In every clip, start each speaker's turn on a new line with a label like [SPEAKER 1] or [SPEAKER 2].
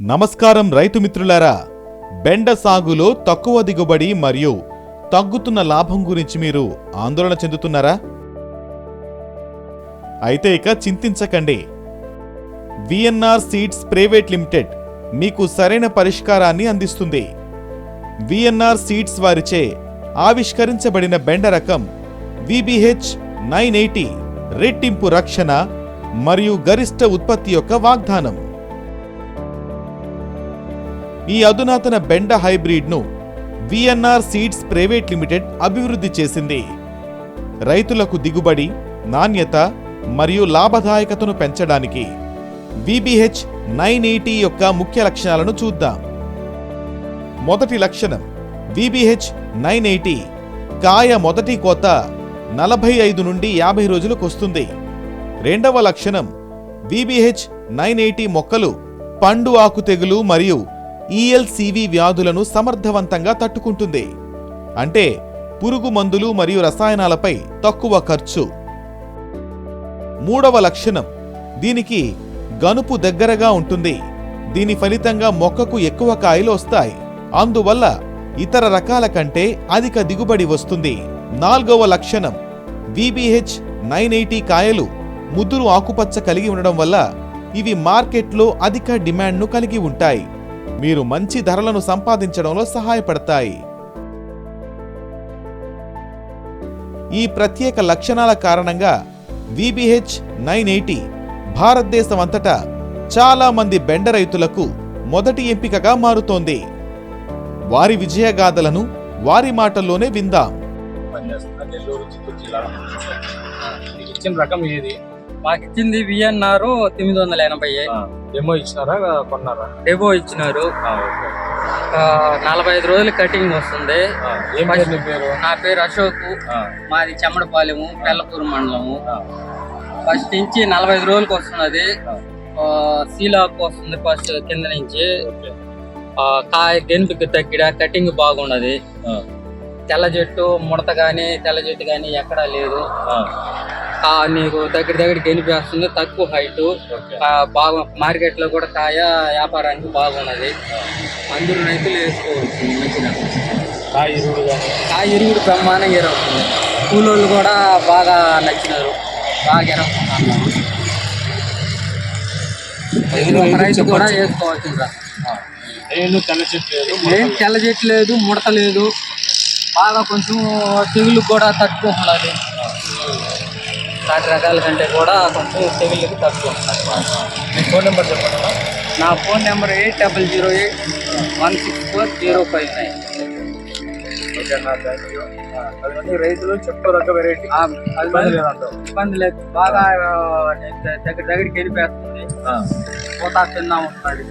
[SPEAKER 1] నమస్కారం రైతు మిత్రులారా, బెండ సాగులో తక్కువ దిగుబడి మరియు తగ్గుతున్న లాభం గురించి మీరు ఆందోళన చెందుతున్నారా? అయితే ఇక చింతించకండి. విఎన్ఆర్ సీడ్స్ ప్రైవేట్ లిమిటెడ్ మీకు సరైన పరిష్కారాన్ని అందిస్తుంది. విఎన్ఆర్ సీడ్స్ వారిచే ఆవిష్కరించబడిన బెండ రకం VBH 980 రెట్టింపు రక్షణ మరియు గరిష్ట ఉత్పత్తి యొక్క వాగ్దానం. ఈ అధునాతన బెండ హైబ్రిడ్ను విఎన్ఆర్ సీడ్స్ ప్రైవేట్ లిమిటెడ్ అభివృద్ధి చేసింది. రైతులకు దిగుబడి, నాణ్యత మరియు లాభదాయకతను పెంచడానికి VBH 980 యొక్క ముఖ్య లక్షణాలను చూద్దాం. మొదటి లక్షణం, VBH 980 కాయ మొదటి కోత 45 నుండి 50 రోజులకొస్తుంది. రెండవ లక్షణం, VBH 980 మొక్కలు పండు ఆకు తెగులు మరియు ELCV వ్యాధులను సమర్థవంతంగా తట్టుకుంటుంది. అంటే పురుగు మందులు మరియు రసాయనాలపై తక్కువ ఖర్చు. మూడవ లక్షణం, దీనికి గనుపు దగ్గరగా ఉంటుంది. దీని ఫలితంగా మొక్కకు ఎక్కువ కాయలు వస్తాయి. అందువల్ల ఇతర రకాల కంటే అధిక దిగుబడి వస్తుంది. నాల్గవ లక్షణం, VBH 980 కాయలు ముదురు ఆకుపచ్చ కలిగి ఉండడం వల్ల ఇవి మార్కెట్లో అధిక డిమాండ్ను కలిగి ఉంటాయి. మీరు మంచి ధరలను సంపాదించడంలో సహాయపడతాయి. ఈ ప్రత్యేక లక్షణాల కారణంగా VBH 980 భారతదేశం అంతటా చాలా మంది బెండ రైతులకు మొదటి ఎంపికగా మారుతోంది. వారి విజయగాథలను వారి మాటల్లోనే విందాం.
[SPEAKER 2] ఇచ్చిన రకం ఏది?
[SPEAKER 3] మాకు ఇచ్చింది VNR 980.
[SPEAKER 2] డెమో ఇచ్చినారా, కొన్నారా?
[SPEAKER 3] డెబో ఇచ్చినారు. 45 రోజులు కటింగ్ వస్తుంది.
[SPEAKER 2] ఏం పేరు నీ పేరు?
[SPEAKER 3] నా పేరు అశోక్. మాది చెమ్మడపాలెము, పెళ్లపూరు మండలము. ఫస్ట్ నుంచి 45 రోజులకు వస్తున్నది. సీలాకు వస్తుంది ఫస్ట్ కింద నుంచి. కాయ గెనుపుకి తగ్గిడ, కటింగ్ బాగున్నది. తెల్ల చెట్టు ముడత గానీ తెల్ల చెట్టు గానీ ఎక్కడా లేదు. నీకు దగ్గర గెనిపేస్తుంది. తక్కువ హైట్, బాగా మార్కెట్ లో కూడా కాయ వ్యాపారానికి బాగున్నది. అందరూ రైతులు వేసుకోవచ్చు. మంచిగా కాయ ఇరుగుడు బ్రహ్మాండంగా ఎరవుతుంది. కూలోళ్ళు కూడా బాగా నచ్చినారు, బాగా ఎరవుతున్నారు. రైతు కూడా వేసుకోవచ్చు.
[SPEAKER 2] ఏం
[SPEAKER 3] తెల్ల చెట్టు లేదు, ముడత లేదు. బాగా కొంచెం తెగులు కూడా తక్కువ ఉన్నది. కాటి రకాల కంటే కూడా కొంచెం తెగుళ్ళకి తక్కువ ఉంటుంది.
[SPEAKER 2] మీ ఫోన్ నెంబర్ చెప్పండి.
[SPEAKER 3] నా ఫోన్ నెంబర్ 8008164059.
[SPEAKER 2] రైతులు చెప్తూ రక వెరైటీ
[SPEAKER 3] ఇబ్బంది లేదు. బాగా దగ్గరికి వెళ్ళిపోతుంది. పోతా తిందా ఉంటాడు.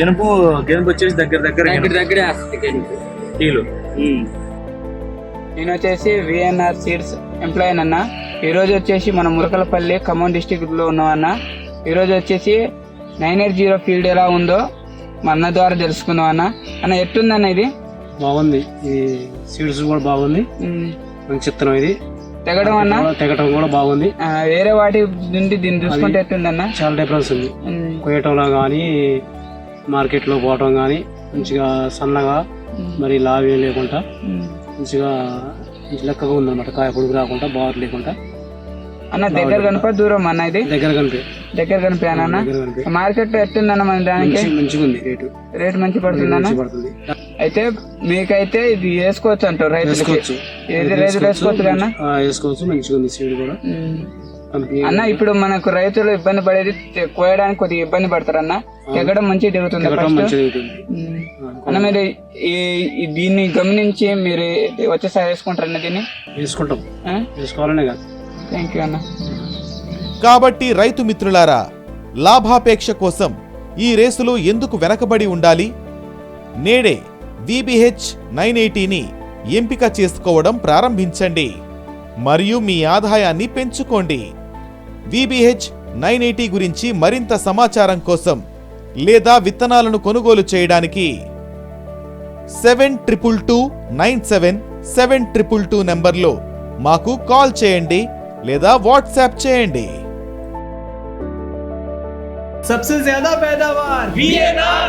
[SPEAKER 2] గెనుపు వచ్చేసి దగ్గరే
[SPEAKER 3] వస్తుంది గెనుపు.
[SPEAKER 4] నేను వచ్చేసి VNR సీడ్స్ ఎంప్లాయీ అన్న. ఈరోజు వచ్చేసి మన మురకలపల్లి ఖమ్మం డిస్టిక్ లో ఉన్నామన్న. ఈరోజు వచ్చేసి 980 ఫీల్డ్ ఎలా ఉందో మా అన్న ద్వారా తెలుసుకుందాం అన్న. అన్న ఎట్టుందన్న? ఇది
[SPEAKER 5] బాగుంది. ఈ సీడ్స్ కూడా బాగుంది. మంచి చిత్రం. ఇది
[SPEAKER 4] తెగడం అన్న,
[SPEAKER 5] తెగటం కూడా బాగుంది.
[SPEAKER 4] వేరే వాటి నుండి దీన్ని చూసుకుంటే ఎట్టుందన్న?
[SPEAKER 5] చాలా డిఫరెన్స్ ఉంది. కొయ్యటంలో కానీ మార్కెట్ లో పోవటం కానీ మంచిగా సన్నగా, మరి లావే లేకుండా మంచిగా లెక్కగా ఉందన్నమాట. కాయ పొడుగు రాకుండా, బార్ లేకుండా.
[SPEAKER 4] అన్న దగ్గర కనిపా దూరం అన్న? ఇది దగ్గర కనిపి అన్న. మార్కెట్ ఎట్టుందన్న మన దానికి?
[SPEAKER 5] మంచిగా ఉంది.
[SPEAKER 4] రేటు మంచి పడుతుందన్న. అయితే మీకైతే ఇది వేసుకోవచ్చు అంటారు రైతులు? ఏది రైతులు వేసుకోవచ్చు అన్న?
[SPEAKER 5] వేసుకోవచ్చు. మంచిగా ఉంది సీడ్ కూడా
[SPEAKER 4] అన్న. ఇప్పుడు మనకు రైతులు ఇబ్బంది పడేది కోయడానికి కొద్దిగా ఇబ్బంది పడతారు అన్న. తెగడం మంచిగా దిగుతుంది అన్న. మీరు దీన్ని గమనించి మీరు వచ్చేసారి వేసుకుంటారన్న? దీన్ని
[SPEAKER 5] వేసుకోవాలనే కాదు.
[SPEAKER 4] థ్యాంక్ యూ అన్న.
[SPEAKER 1] కాబట్టి రైతు మిత్రులారా, లాభాపేక్ష కోసం ఈ రేసులో ఎందుకు వెనకబడి ఉండాలి? నేడే VBH 980ని ఎంపిక చేసుకోవడం ప్రారంభించండి మరియు మీ ఆదాయాన్ని పెంచుకోండి. VBH 980 గురించి మరింత సమాచారం కోసం లేదా విత్తనాలను కొనుగోలు చేయడానికి 722297 నెంబర్లో మాకు కాల్ చేయండి లేదా వాట్సాప్ చేయండి.
[SPEAKER 6] सबसे ज्यादा पैदावार VNR